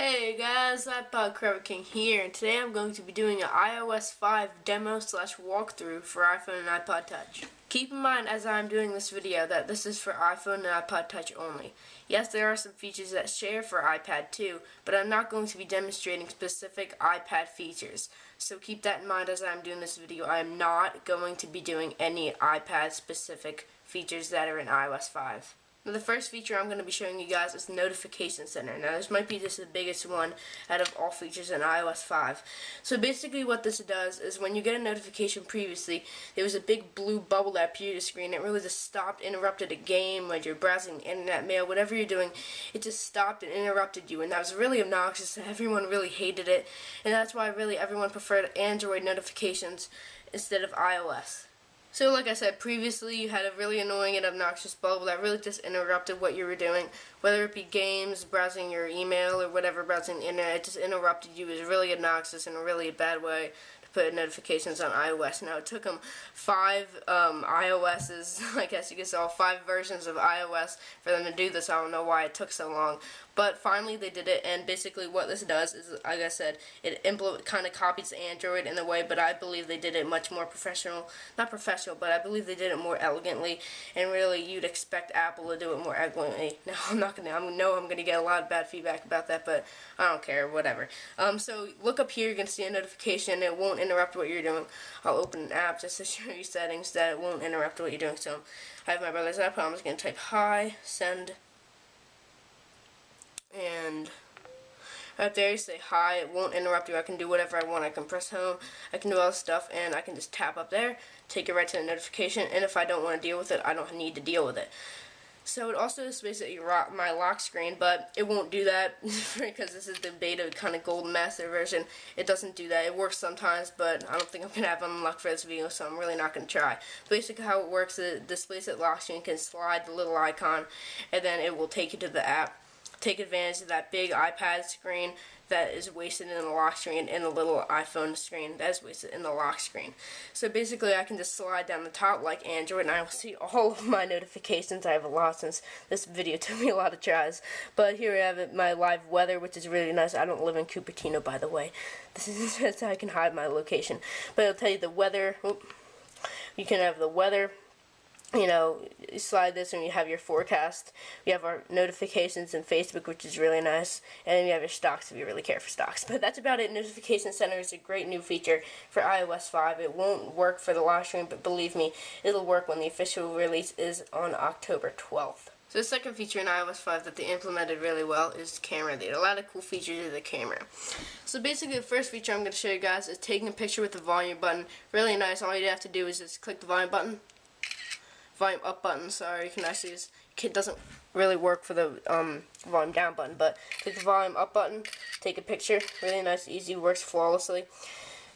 Hey guys, iPod King here, and today I'm going to be doing an iOS 5 demo slash walkthrough for iPhone and iPod Touch. Keep in mind as I'm doing this video that this is for iPhone and iPod Touch only. Yes, there are some features that share for iPad too, but I'm not going to be demonstrating specific iPad features. So keep that in mind as I'm doing this video. I am not going to be doing any iPad specific features that are in iOS 5. Now, the first feature I'm going to be showing you guys is the Notification Center. Now, this might be just the biggest one out of all features in iOS 5. So basically what this does is when you get a notification previously, there was a big blue bubble that appeared on your screen. It really just stopped, interrupted a game, when you're browsing internet mail, whatever you're doing, it just stopped and interrupted you. And that was really obnoxious, and everyone really hated it. And that's why really everyone preferred Android notifications instead of iOS. So like I said previously, you had a really annoying and obnoxious bubble that really just interrupted what you were doing, whether it be games, browsing your email, or whatever, browsing the internet. It just interrupted you. It was really obnoxious in a really bad way to put notifications on iOS. Now, it took them 5 iOS's, I guess you could say, 5 versions of iOS for them to do this. I don't know why it took so long. But finally they did it, and basically what this does is, like I said, it kind of copies Android in a way, but I believe they did it much more professional. Not professional, but I believe they did it more elegantly, and really you'd expect Apple to do it more elegantly. Now, I know I'm gonna get a lot of bad feedback about that, but I don't care, whatever. So look up here, you're gonna see a notification. It won't interrupt what you're doing. I'll open an app just to show you settings that it won't interrupt what you're doing. So I have my brother's iPod. I'm just gonna type hi, send. And right there you say hi. It won't interrupt you. I can do whatever I want. I can press home, I can do all this stuff, and I can just tap up there, take it right to the notification, and if I don't want to deal with it, I don't need to deal with it. So it also displays my lock screen, but it won't do that because this is the beta kind of gold master version. It doesn't do that. It works sometimes, but I don't think I'm going to have unlock for this video, so I'm really not going to try. Basically how it works is it displays that lock screen, you can slide the little icon, and then it will take you to the app. Take advantage of that big iPad screen that is wasted in the lock screen and the little iPhone screen that is wasted in the lock screen. So basically I can just slide down the top like Android and I will see all of my notifications. I have a lot since this video took me a lot of tries. But here I have it, my live weather, which is really nice. I don't live in Cupertino, by the way. This is just how I can hide my location. But it'll tell you the weather. You can have the weather. You know, you slide this and you have your forecast. We have our notifications in Facebook, which is really nice. And then you have your stocks if you really care for stocks. But that's about it. Notification Center is a great new feature for iOS 5. It won't work for the live stream, but believe me, it'll work when the official release is on October 12th. So the second feature in iOS 5 that they implemented really well is camera. They had a lot of cool features of the camera. So basically the first feature I'm going to show you guys is taking a picture with the volume button. Really nice. All you have to do is just click the volume button. Volume up button, sorry, you can actually just, it doesn't really work for the volume down button, but click the volume up button, take a picture, really nice, easy, works flawlessly.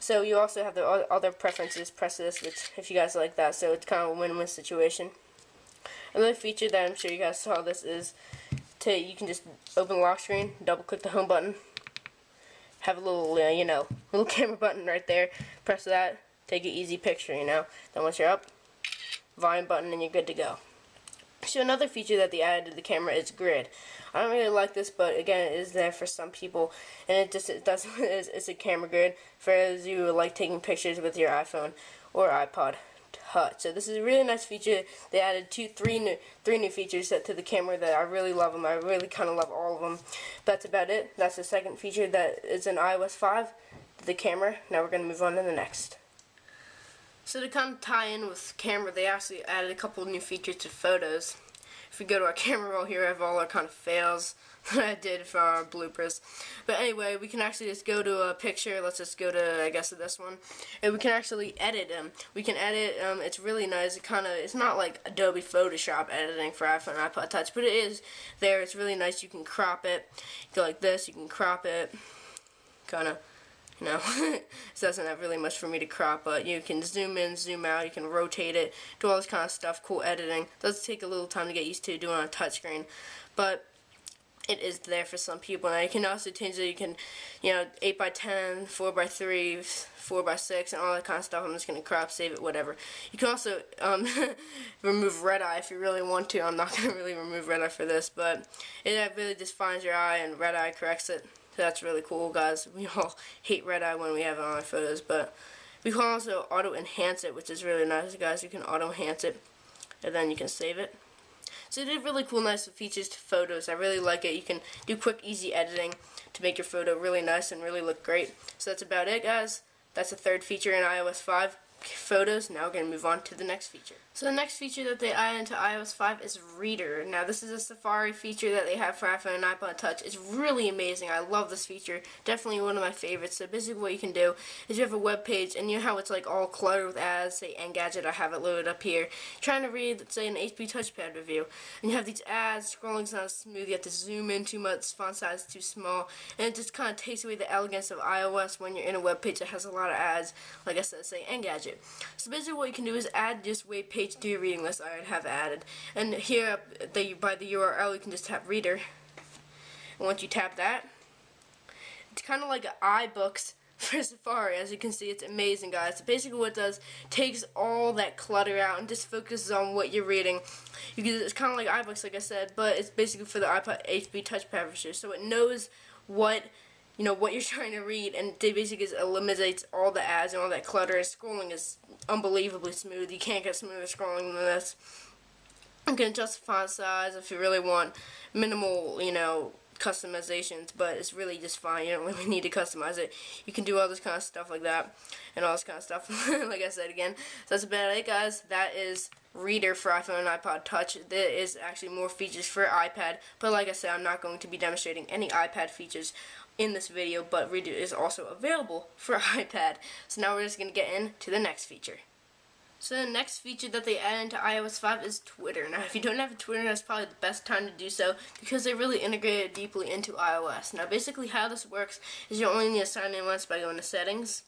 So you also have the other preferences, press this, which if you guys like that, so it's kind of a win-win situation. Another feature that I'm sure you guys saw this is, you can just open the lock screen, double click the home button, have a little, little camera button right there, press that, take an easy picture, Then once you're up, volume button and you're good to go. So another feature that they added to the camera is grid. I don't really like this, but again, it is there for some people, and it's a camera grid for those of you who like taking pictures with your iPhone or iPod Touch. So this is a really nice feature. They added three new features to the camera that I really love them. I really kind of love all of them. That's about it. That's the second feature that is in iOS 5, the camera. Now we're going to move on to the next. So to kind of tie in with camera, they actually added a couple of new features to photos. If we go to our camera roll here, I have all our kind of fails that I did for our bloopers. But anyway, we can actually just go to a picture. Let's just go to, I guess, this one. And we can actually edit them. We can edit, it's really nice. It's not like Adobe Photoshop editing for iPhone and iPod Touch, but it is there. It's really nice. You can crop it. Go like this. You can crop it. Kind of. It doesn't have really much for me to crop, but you can zoom in, zoom out, you can rotate it, do all this kind of stuff, cool editing. It does take a little time to get used to doing on a touchscreen, but it is there for some people. Now you can also change it. You can, 8x10, 4x3, 4x6, and all that kind of stuff. I'm just gonna crop save it, whatever. You can also remove red eye if you really want to. I'm not gonna really remove red eye for this, but it really just finds your eye and red eye corrects it. So that's really cool, guys. We all hate red eye when we have it on our photos, but we can also auto enhance it, which is really nice, guys. You can auto enhance it, and then you can save it. So it did really cool, nice features to photos. I really like it. You can do quick, easy editing to make your photo really nice and really look great. So that's about it, guys. That's the third feature in iOS 5, photos. Now we're going to move on to the next feature. So the next feature that they added into iOS 5 is Reader. Now this is a Safari feature that they have for iPhone and iPod Touch. It's really amazing. I love this feature. Definitely one of my favorites. So basically what you can do is you have a web page, and you know how it's like all cluttered with ads, say Engadget, I have it loaded up here. Trying to read, let's say, an HP touchpad review, and you have these ads, scrolling's not smooth, you have to zoom in too much, font size is too small, and it just kind of takes away the elegance of iOS when you're in a web page that has a lot of ads, like I said, say Engadget. So basically what you can do is add this web page to your reading list. I have added, and here by the URL you can just tap Reader, and once you tap that, it's kind of like an iBooks for Safari. As you can see, it's amazing, guys. So basically what it does, takes all that clutter out and just focuses on what you're reading. It's kind of like iBooks, like I said, but it's basically for the iPod HP touchpad feature, so it knows what what you're trying to read, and it basically eliminates all the ads and all that clutter. And scrolling is unbelievably smooth. You can't get smoother scrolling than this. You can adjust the font size if you really want minimal, customizations, but it's really just fine. You don't really need to customize it. You can do all this kind of stuff like that, and all this kind of stuff. Like I said again, so that's about it, guys. That is Reader for iPhone and iPod Touch. There is actually more features for iPad, but like I said, I'm not going to be demonstrating any iPad features in this video, but Reader is also available for iPad. So now we're just going to get into the next feature. So the next feature that they add into iOS 5 is Twitter. Now if you don't have a Twitter, that's probably the best time to do so, because they really integrate it deeply into iOS. Now basically how this works is you only need to sign in once by going to Settings,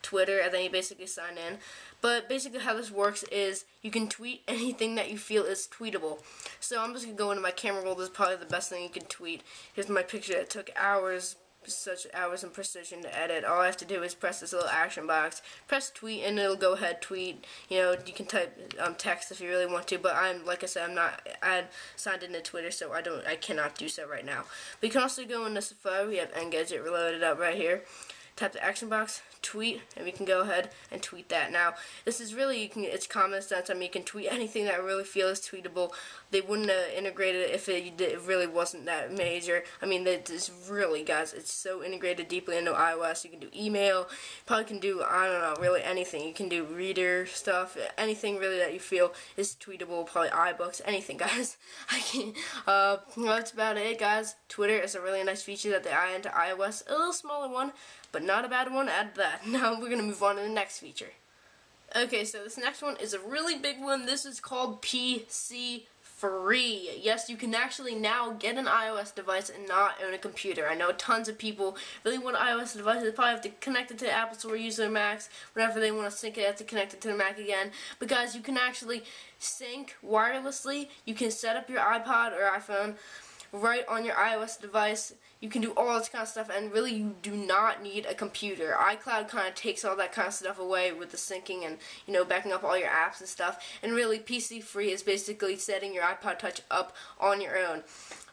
Twitter, and then you basically sign in. But basically how this works is you can tweet anything that you feel is tweetable. So I'm just going to go into my camera roll. This is probably the best thing you can tweet. Here's my picture that took hours, such hours and precision to edit. All I have to do is press this little action box, press tweet, and it'll go ahead tweet. You can type text if you really want to, but like I said, I'm signed into Twitter, so I cannot do so right now. But you can also go into Safari. We have Engadget loaded up right here. Tap the action box, tweet, and we can go ahead and tweet that. Now, this is really, it's common sense. I mean, you can tweet anything that I really feel is tweetable. They wouldn't have integrated it if it really wasn't that major. I mean, it's really, guys, it's so integrated deeply into iOS. You can do email, probably can do, I don't know, really anything. You can do Reader stuff, anything really that you feel is tweetable, probably iBooks, anything, guys. Well, that's about it, guys. Twitter is a really nice feature that they add into iOS. A little smaller one, but not a bad one. Add that. Now we're going to move on to the next feature. Okay, so this next one is a really big one. This is called PC free. Yes, you can actually now get an iOS device and not own a computer. I know tons of people really want iOS devices. They probably have to connect it to the Apple Store, use their Macs. Whenever they want to sync it, they have to connect it to the Mac again. But guys, you can actually sync wirelessly. You can set up your iPod or iPhone right on your iOS device. You can do all this kind of stuff, and really you do not need a computer. iCloud kind of takes all that kind of stuff away with the syncing and backing up all your apps and stuff, and really PC free is basically setting your iPod Touch up on your own.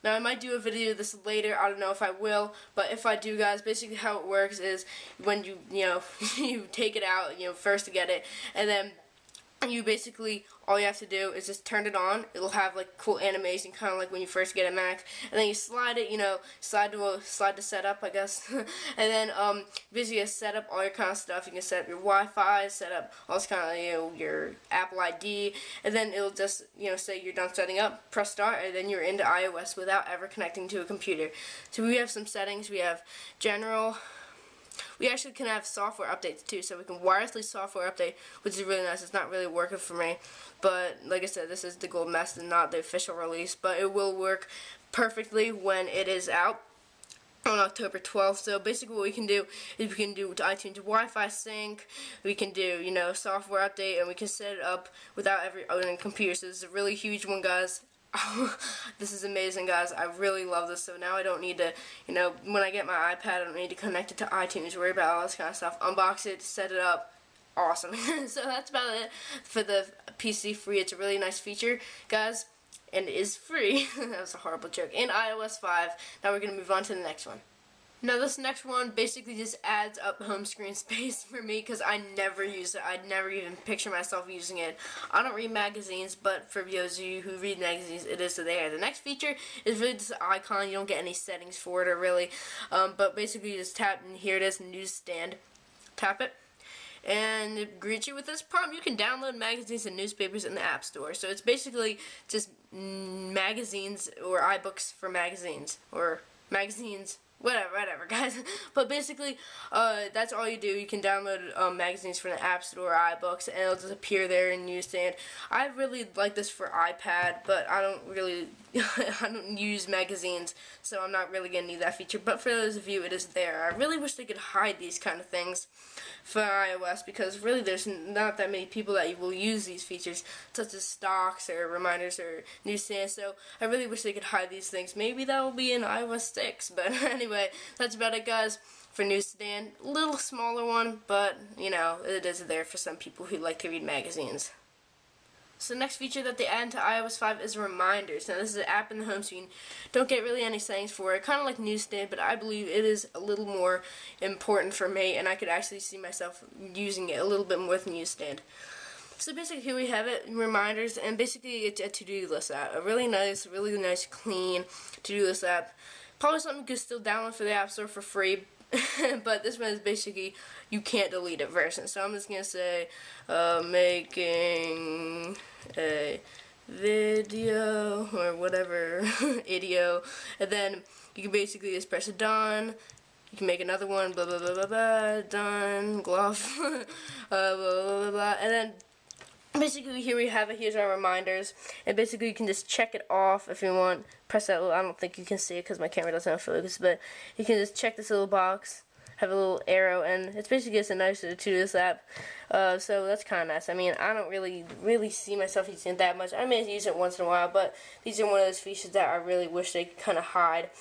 Now I might do a video of this later, I don't know if I will, but if I do, guys, basically how it works is when you you take it out, first to get it, and then you basically, all you have to do is just turn it on. It'll have like cool animation, kind of like when you first get a Mac, and then you slide it, slide to set up, I guess, and then basically you set up all your kind of stuff. You can set up your Wi-Fi, set up all this kind of your Apple ID, and then it'll just say you're done setting up, press start, and then you're into iOS without ever connecting to a computer. So we have some settings. We have general. We actually can have software updates too, so we can wirelessly software update, which is really nice. It's not really working for me, but like I said, this is the gold method, not the official release, but it will work perfectly when it is out on October 12th. So basically what we can do is we can do iTunes Wi-Fi sync, we can do, software update, and we can set it up without ever owning a computer. So this is a really huge one, guys. This is amazing, guys. I really love this. So now I don't need to, when I get my iPad, I don't need to connect it to iTunes, worry about all this kind of stuff. Unbox it, set it up. Awesome. So that's about it for the PC free. It's a really nice feature, guys, and it is free. That was a horrible joke. In iOS 5. Now we're going to move on to the next one. Now this next one basically just adds up home screen space for me because I never use it. I'd never even picture myself using it. I don't read magazines, but for those of you who read magazines, it is there. The next feature is really just an icon. You don't get any settings for it or really, but basically you just tap and here it is, newsstand. Tap it. And it greets you with this prompt. You can download magazines and newspapers in the App Store. So it's basically just magazines or iBooks for magazines or magazines. Whatever, guys. But basically, that's all you do. You can download magazines from the App Store, iBooks, and it'll just appear there in newsstand. I really like this for iPad, but I don't really, I don't use magazines, so I'm not really gonna need that feature. But for those of you, it is there. I really wish they could hide these kind of things for iOS because really there's not that many people that will use these features, such as stocks or reminders or newsstand. So I really wish they could hide these things. Maybe that will be in iOS 6. But anyway, that's about it, guys, for newsstand. Little smaller one, but it is there for some people who like to read magazines. So the next feature that they add into iOS 5 is reminders. Now this is an app in the home screen. Don't get really any settings for it. Kind of like Newsstand, but I believe it is a little more important for me, and I could actually see myself using it a little bit more than Newsstand. So basically here we have it, reminders, and basically it's a to-do list app. A really nice, clean to-do list app. Probably something you could still download for the App Store for free. But this one is basically you can't delete it version. So I'm just gonna say making a video or whatever idio, and then you can basically just press done. You can make another one, blah blah blah blah blah, done, glove, blah blah blah, and then basically here we have it. Here's our reminders, and basically you can just check it off if you want. Press that little, I don't think you can see it because my camera doesn't have focus, but you can just check this little box, have a little arrow, and it's basically just a nice to-do list app. So that's kind of nice. I mean, I don't really see myself using it that much. I may use it once in a while, but these are one of those features that I really wish they could kind of hide.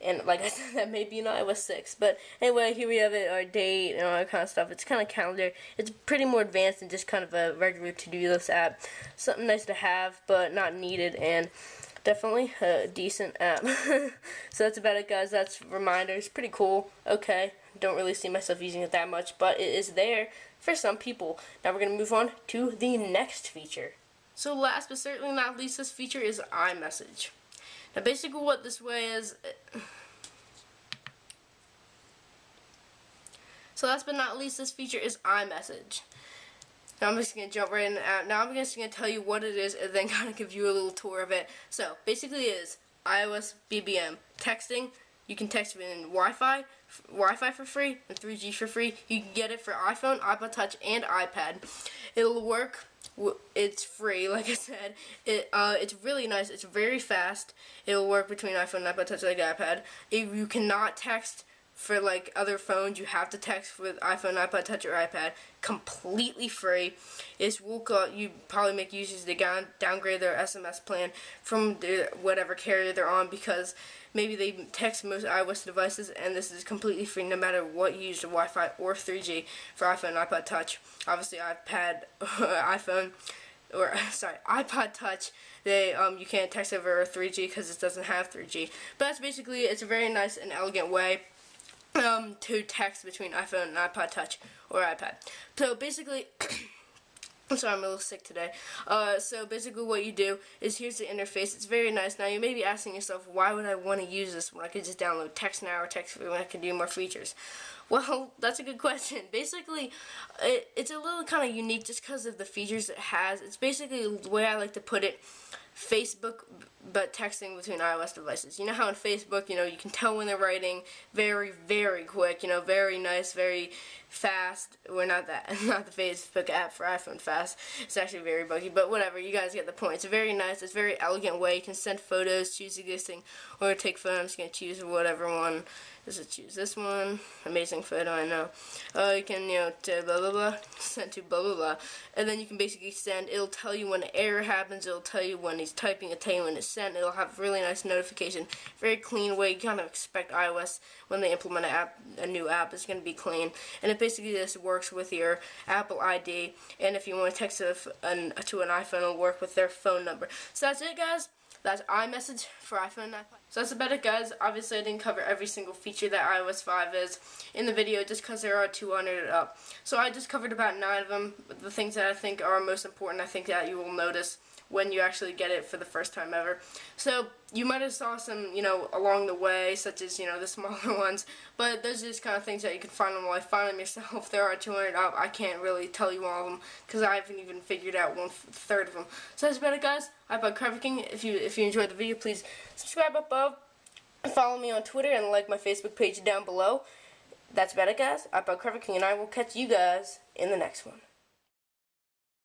And like I said, that may be in iOS 6. But anyway, here we have it, our date and all that kind of stuff. It's kind of calendar. It's pretty more advanced than just kind of a regular to-do list app. Something nice to have, but not needed, and definitely a decent app. So that's about it, guys. That's reminders. Pretty cool. Okay. Don't really see myself using it that much, but it is there for some people. Now we're going to move on to the next feature. So last but certainly not least, this feature is iMessage. Now basically what this way is, so last but not least, this feature is iMessage. Now I'm just going to jump right in the app. Now I'm just going to tell you what it is and then kind of give you a little tour of it. So basically it is iOS BBM. Texting, you can text in Wi-Fi for free and 3G for free. You can get it for iPhone, iPod Touch, and iPad. It'll work. It's free, like I said. It's really nice. It's very fast. It'll work between iPhone and iPod Touch, like iPad. If you cannot text for like other phones, you have to text with iPhone, iPod Touch, or iPad. Completely free. You probably make users to downgrade their SMS plan from whatever carrier they're on because maybe they text most iOS devices, and this is completely free no matter what you use, the Wi-Fi or 3G for iPhone and iPod Touch. Obviously, iPod Touch, you can't text over 3G because it doesn't have 3G. But that's basically, it's a very nice and elegant way to text between iPhone and iPod Touch or iPad. So basically, I'm sorry, I'm a little sick today. So basically what you do is, here's the interface. It's very nice. Now you may be asking yourself, why would I want to use this when I could just download text now or text when I can do more features? Well, that's a good question. Basically, it's a little kind of unique just because of the features it has. It's basically, the way I like to put it, Facebook, but texting between iOS devices. You know how in Facebook, you can tell when they're writing very, very quick, very nice, very fast. Well, not the Facebook app for iPhone fast. It's actually very buggy, but whatever, you guys get the point. It's a very nice, it's a very elegant way. You can send photos, choose existing, or take photos. I'm just going to choose whatever one Just choose this one. Amazing photo, I know. You can, to blah blah blah, send to blah blah blah, and then you can basically send. It'll tell you when an error happens. It'll tell you when he's typing. It'll tell you when it's sent. It'll have a really nice notification. Very clean way. You kind of expect iOS when they implement a new app, it's going to be clean. And it basically just works with your Apple ID. And if you want to text to an iPhone, it'll work with their phone number. So that's it, guys. That's iMessage for iPhone and iPod. So that's about it, guys. Obviously, I didn't cover every single feature that iOS 5 is in the video just because there are 200 up. So I just covered about 9 of them. The things that I think are most important, I think that you will notice when you actually get it for the first time ever. So you might have saw some, along the way, such as, the smaller ones, but those are just kind of things that you can find them. Well, find them yourself. There are 200 up. I can't really tell you all of them because I haven't even figured out 1/3 of them. So that's about it, guys. iPod Crafty King. If you enjoyed the video, please subscribe above, follow me on Twitter, and like my Facebook page down below. That's about it, guys. iPod Crafty King, and I will catch you guys in the next one.